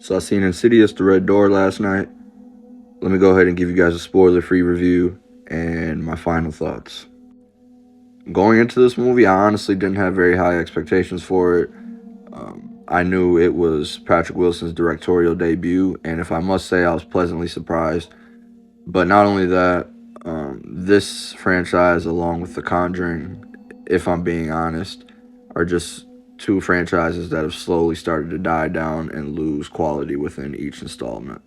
So I seen Insidious the Red Door last night. Let me go ahead and give you guys a spoiler-free review and my final thoughts. Going into this movie, I honestly didn't have very high expectations for it. I knew it was Patrick Wilson's directorial debut, and if I must say, I was pleasantly surprised. But not only that, this franchise, along with The Conjuring, if I'm being honest, are just two franchises that have slowly started to die down and lose quality within each installment.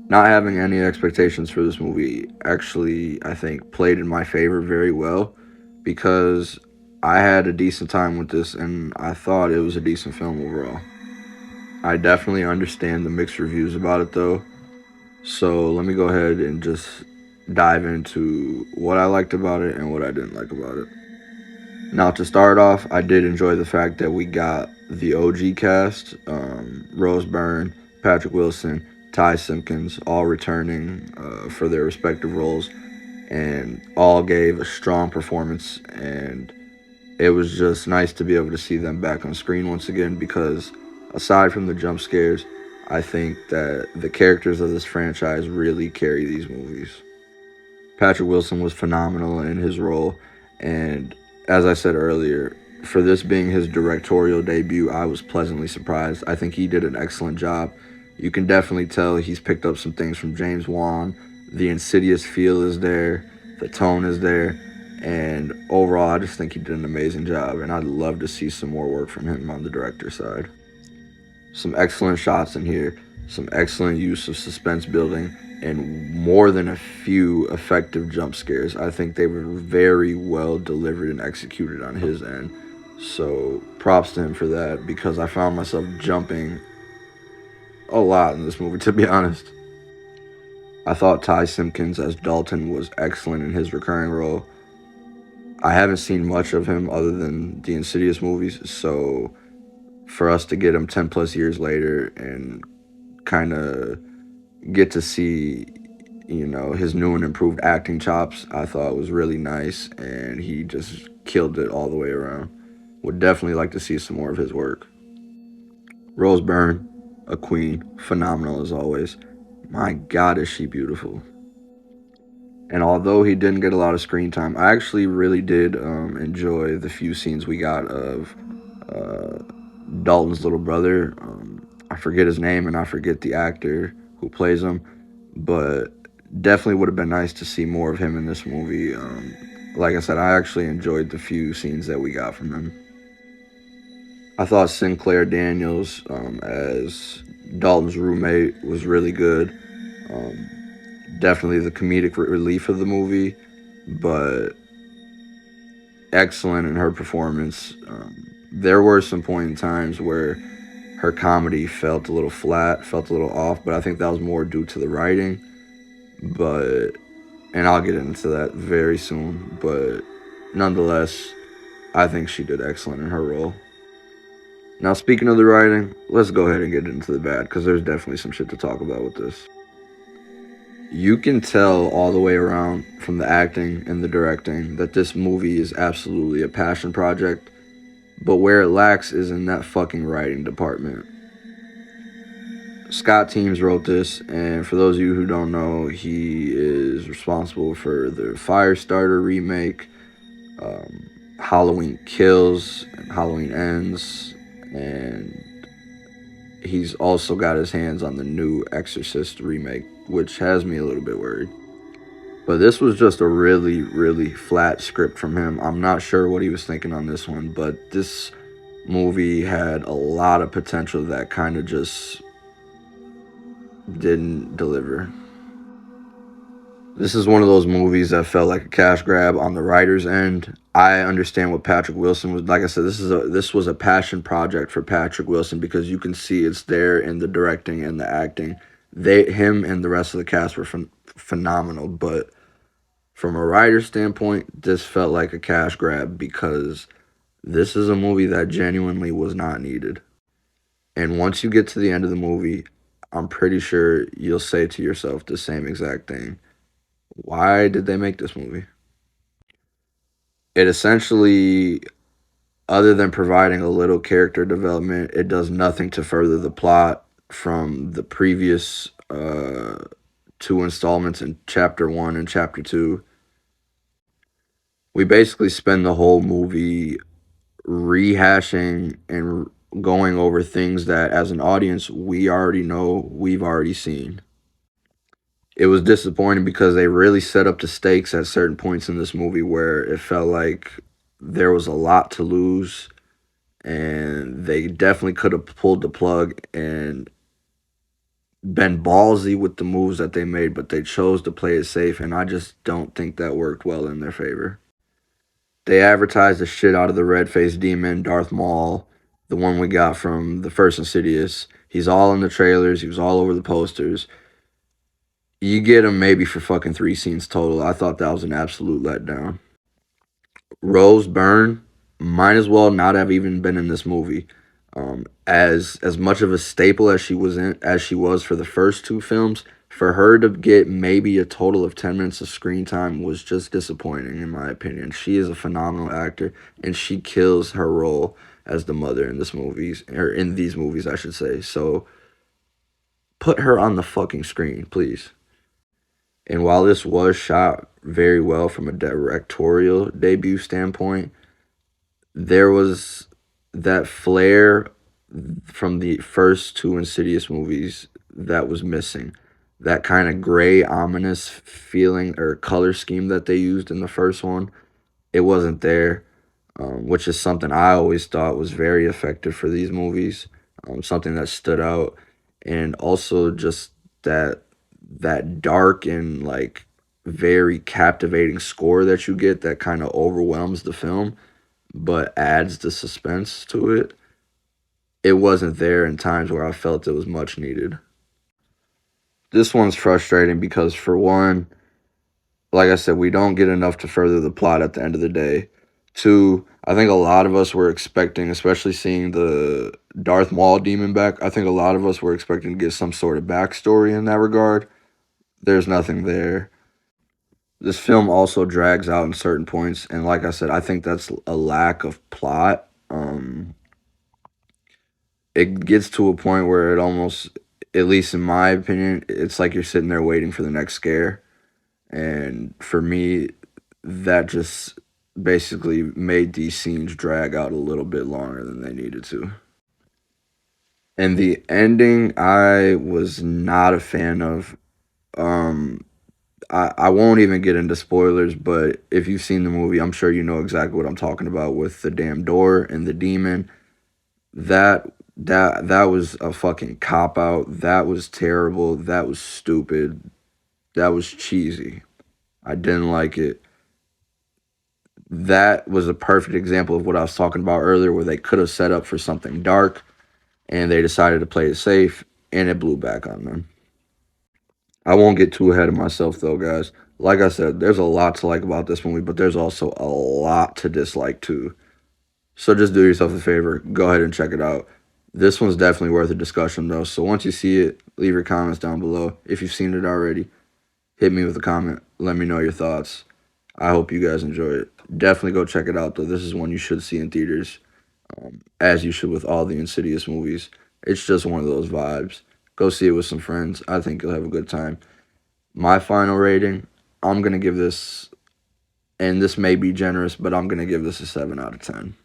Not having any expectations for this movie actually, I think, played in my favor very well because I had a decent time with this and I thought it was a decent film overall. I definitely understand the mixed reviews about it though, so let me go ahead and just dive into what I liked about it and what I didn't like about it. Now, to start off, I did enjoy the fact that we got the OG cast, Rose Byrne, Patrick Wilson, Ty Simpkins, all returning for their respective roles, and all gave a strong performance. And it was just nice to be able to see them back on screen once again because, aside from the jump scares, I think that the characters of this franchise really carry these movies. Patrick Wilson was phenomenal in his role, and as I said earlier, for this being his directorial debut, I was pleasantly surprised. I think he did an excellent job. You can definitely tell he's picked up some things from James Wan. The Insidious feel is there, the tone is there, and overall, I just think he did an amazing job, and I'd love to see some more work from him on the director side. Some excellent shots in here, some excellent use of suspense building, and more than a few effective jump scares. I think they were very well delivered and executed on his end. So props to him for that because I found myself jumping a lot in this movie, to be honest. I thought Ty Simpkins as Dalton was excellent in his recurring role. I haven't seen much of him other than the Insidious movies, so for us to get him 10 plus years later and kind of get to see, his new and improved acting chops, I thought was really nice, and he just killed it all the way around. Would definitely like to see some more of his work. Rose Byrne, a queen, phenomenal as always. My God, is she beautiful. And although he didn't get a lot of screen time, I actually really did enjoy the few scenes we got of uh, Dalton's little brother. I forget his name and I forget the actor who plays him, but definitely would have been nice to see more of him in this movie. Like I said, I actually enjoyed the few scenes that we got from him. I thought Sinclair Daniels as Dalton's roommate was really good. Um, Definitely the comedic relief of the movie, but excellent in her performance. There were some point in times where her comedy felt a little flat, felt a little off, but I think that was more due to the writing. But, and I'll get into that very soon, but nonetheless, I think she did excellent in her role. Now, speaking of the writing, let's go ahead and get into the bad because there's definitely some shit to talk about with this. You can tell all the way around from the acting and the directing that this movie is absolutely a passion project, but where it lacks is in that fucking writing department. Scott Teems wrote this, and for those of you who don't know, he is responsible for the Firestarter remake, um, Halloween Kills, and Halloween Ends, and he's also got his hands on the new Exorcist remake, which has me a little bit worried. But this was just a really, really flat script from him. I'm not sure what he was thinking on this one, but this movie had a lot of potential that kind of just didn't deliver. This is one of those movies that felt like a cash grab on the writer's end. I understand what Patrick Wilson was like. I said this was a passion project for Patrick Wilson because you can see it's there in the directing and the acting. Him and the rest of the cast were phenomenal, but from a writer's standpoint, this felt like a cash grab because this is a movie that genuinely was not needed. And once you get to the end of the movie, I'm pretty sure you'll say to yourself the same exact thing. Why did they make this movie? It essentially, other than providing a little character development, it does nothing to further the plot. from the previous two installments in chapter one and chapter two. We basically spend the whole movie rehashing and going over things that, as an audience, we already know, we've already seen. It was disappointing because they really set up the stakes at certain points in this movie where it felt like there was a lot to lose, and they definitely could have pulled the plug and been ballsy with the moves that they made, but they chose to play it safe, and I just don't think that worked well in their favor. They advertised the shit out of the red faced demon, Darth Maul, the one we got from the first Insidious. He's all in the trailers, he was all over the posters. You get him maybe for fucking 3 scenes total. I thought that was an absolute letdown. Rose Byrne might as well not have even been in this movie. As much of a staple as she was for the first two films, for her to get maybe a total of 10 minutes of screen time was just disappointing in my opinion. She is a phenomenal actor, and she kills her role as the mother in this movies, or in these movies, I should say. So put her on the fucking screen, please. And while this was shot very well from a directorial debut standpoint, there was that flair from the first two Insidious movies that was missing. That kind of gray, ominous feeling or color scheme that they used in the first one, it wasn't there, which is something I always thought was very effective for these movies. Something that stood out, and also just that dark and like very captivating score that you get that kind of overwhelms the film but adds the suspense to it. It wasn't there in times where I felt it was much needed. This one's frustrating because, for one, like I said, we don't get enough to further the plot at the end of the day. Two, I think a lot of us were expecting, especially seeing the Darth Maul demon back, I think a lot of us were expecting to get some sort of backstory in that regard. There's nothing there. This film also drags out in certain points, and like I said, I think that's a lack of plot. It gets to a point where it almost, at least in my opinion, it's like you're sitting there waiting for the next scare. And for me, that just basically made these scenes drag out a little bit longer than they needed to. And the ending, I was not a fan of. Um, I won't even get into spoilers, but if you've seen the movie, I'm sure you know exactly what I'm talking about with the damn door and the demon. That was a fucking cop out. That was terrible. That was stupid. That was cheesy. I didn't like it. That was a perfect example of what I was talking about earlier, where they could have set up for something dark and they decided to play it safe, and it blew back on them. I won't get too ahead of myself though, guys. Like I said, there's a lot to like about this movie, but there's also a lot to dislike too. So just do yourself a favor, go ahead and check it out. This one's definitely worth a discussion though. So once you see it, leave your comments down below. If you've seen it already, hit me with a comment. Let me know your thoughts. I hope you guys enjoy it. Definitely go check it out though. This is one you should see in theaters, as you should with all the Insidious movies. It's just one of those vibes. Go see it with some friends. I think you'll have a good time. My final rating, I'm gonna give this, and this may be generous, but I'm gonna give this a 7 out of 10.